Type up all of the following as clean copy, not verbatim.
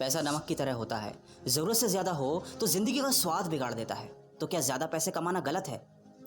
पैसा नमक की तरह होता है, ज़रूरत से ज़्यादा हो तो ज़िंदगी का स्वाद बिगाड़ देता है। तो क्या ज़्यादा पैसे कमाना गलत है?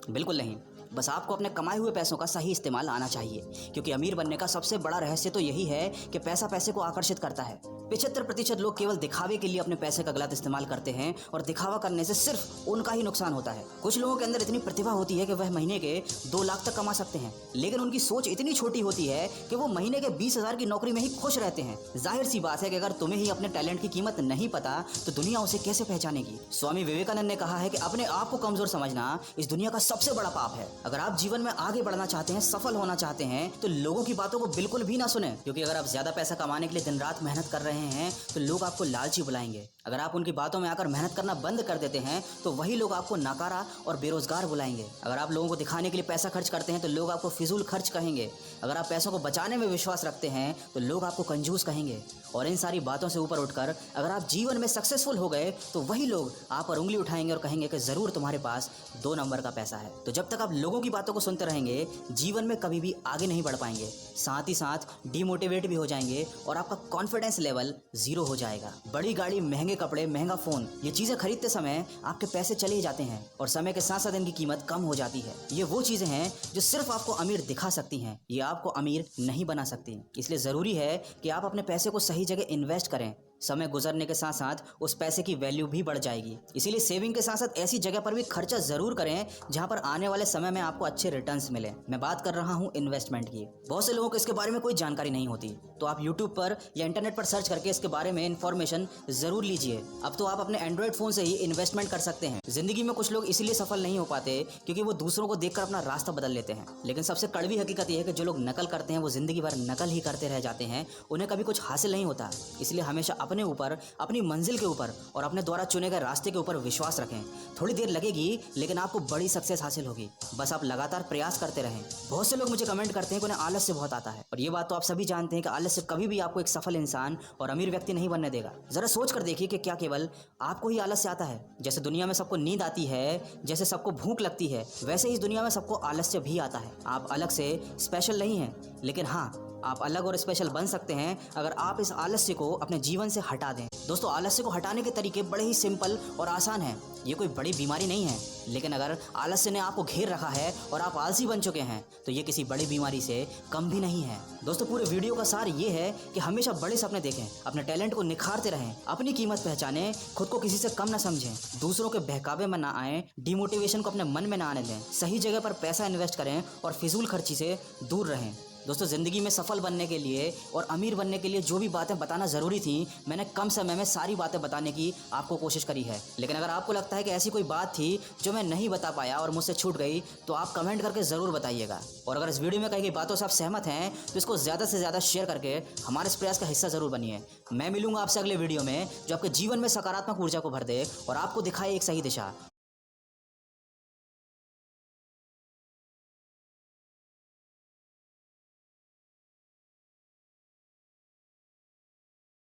बिल्कुल नहीं। बस आपको अपने कमाए हुए पैसों का सही इस्तेमाल आना चाहिए, क्योंकि अमीर बनने का सबसे बड़ा रहस्य तो यही है कि पैसा पैसे को आकर्षित करता है। 75% लोग केवल दिखावे के लिए अपने पैसे का गलत इस्तेमाल करते हैं और दिखावा करने से सिर्फ उनका ही नुकसान होता है। कुछ लोगों के अंदर इतनी प्रतिभा होती है कि वह महीने के 2 लाख तक कमा सकते हैं, लेकिन उनकी सोच इतनी छोटी होती है कि वो महीने के 20,000 की नौकरी में ही खुश रहते हैं। जाहिर सी बात है कि अगर तुम्हें ही अपने टैलेंट की कीमत नहीं पता तो दुनिया उसे कैसे पहचानेगी। स्वामी विवेकानंद ने कहा है कि अपने आप को कमजोर समझना इस दुनिया का सबसे बड़ा पाप है। अगर आप जीवन में आगे बढ़ना चाहते हैं, सफल होना चाहते हैं, तो लोगों की बातों को बिल्कुल भी ना सुने, क्योंकि अगर आप ज्यादा पैसा कमाने के लिए दिन रात मेहनत कर रहे हैं तो लोग आपको लालची बुलाएंगे। अगर आप उनकी बातों में आकर मेहनत करना बंद कर देते हैं तो वही लोग आपको नाकारा और बेरोजगार बुलाएंगे। अगर आप लोगों को दिखाने के लिए पैसा खर्च करते हैं तो लोग आपको फिजूल खर्च कहेंगे। अगर आप पैसों को बचाने में विश्वास रखते हैं तो लोग आपको कंजूस कहेंगे। और इन सारी बातों से ऊपर उठकर अगर आप जीवन में सक्सेसफुल हो गए तो वही लोग आप पर उंगली उठाएंगे और कहेंगे कि जरूर तुम्हारे पास 2 नंबर का पैसा है। तो जब तक आप लोगों की बातों को सुनते रहेंगे, जीवन में कभी भी आगे नहीं बढ़ पाएंगे, साथ ही साथ डिमोटिवेट भी हो जाएंगे और आपका कॉन्फिडेंस लेवल 0 हो जाएगा। बड़ी गाड़ी, महंगे कपड़े, महंगा फोन, ये चीजें खरीदते समय आपके पैसे चले ही जाते हैं और समय के साथ साथ इनकी कीमत कम हो जाती है। ये वो चीजें हैं जो सिर्फ आपको अमीर दिखा सकती हैं, ये आपको अमीर नहीं बना सकती। इसलिए जरूरी है कि आप अपने पैसे को सही जगह इन्वेस्ट करें। समय गुजरने के साथ साथ उस पैसे की वैल्यू भी बढ़ जाएगी। इसीलिए सेविंग के साथ साथ ऐसी जगह पर भी खर्चा जरूर करें जहां पर आने वाले समय में आपको अच्छे रिटर्न्स मिले। मैं बात कर रहा हूं इन्वेस्टमेंट की। बहुत से लोगों को इसके बारे में कोई जानकारी नहीं होती, तो आप यूट्यूब पर या इंटरनेट पर सर्च करके इसके बारे में इन्फॉर्मेशन जरूर लीजिए। अब तो आप अपने एंड्रॉइड फोन से ही इन्वेस्टमेंट कर सकते हैं। जिंदगी में कुछ लोग इसलिए सफल नहीं हो पाते क्योंकि वो दूसरों को देखकर अपना रास्ता बदल लेते हैं, लेकिन सबसे कड़वी हकीकत यह है कि जो लोग नकल करते हैं वो जिंदगी भर नकल ही करते रह जाते हैं, उन्हें कभी कुछ हासिल नहीं होता। इसलिए हमेशा अपने ऊपर, अपनी मंजिल के ऊपर और अपने द्वारा चुने गए रास्ते के ऊपर विश्वास रखें। थोड़ी देर लगेगी लेकिन आपको बड़ी सक्सेस हासिल होगी, बस आप लगातार प्रयास करते रहें। बहुत से लोग मुझे कमेंट करते हैं कि उन्हें आलस्य बहुत आता है, और ये बात तो आप सभी जानते हैं कि आलस्य कभी भी आपको एक सफल इंसान और अमीर व्यक्ति नहीं बनने देगा। जरा सोच कर देखिए कि क्या केवल आपको ही आलस्य आता है? जैसे दुनिया में सबको नींद आती है, जैसे सबको भूख लगती है, वैसे ही इस दुनिया में सबको आलस्य भी आता है। आप अलग से स्पेशल नहीं हैं, लेकिन हाँ, आप अलग और स्पेशल बन सकते हैं अगर आप इस आलस्य को अपने जीवन से हटा दें। दोस्तों, आलस्य को हटाने के तरीके बड़े ही सिंपल और आसान हैं। ये कोई बड़ी बीमारी नहीं है, लेकिन अगर आलस्य ने आपको घेर रखा है और आप आलसी बन चुके हैं तो ये किसी बड़ी बीमारी से कम भी नहीं है। दोस्तों, पूरे वीडियो का सार ये है कि हमेशा बड़े सपने देखें, अपने टैलेंट को निखारते रहें, अपनी कीमत पहचानें, खुद को किसी से कम ना समझें, दूसरों के बहकावे में ना आए, डिमोटिवेशन को अपने मन में ना आने दें, सही जगह पर पैसा इन्वेस्ट करें और फिजूल खर्ची से दूर रहें। दोस्तों, ज़िंदगी में सफल बनने के लिए और अमीर बनने के लिए जो भी बातें बताना ज़रूरी थी, मैंने कम समय में सारी बातें बताने की आपको कोशिश करी है। लेकिन अगर आपको लगता है कि ऐसी कोई बात थी जो मैं नहीं बता पाया और मुझसे छूट गई, तो आप कमेंट करके ज़रूर बताइएगा। और अगर इस वीडियो में कही गई बातों से आप सहमत हैं तो इसको ज़्यादा से ज़्यादा शेयर करके हमारे इस प्रयास का हिस्सा ज़रूर बनिए। मैं मिलूंगा आपसे अगले वीडियो में जो आपके जीवन में सकारात्मक ऊर्जा को भर दे और आपको दिखाए एक सही दिशा।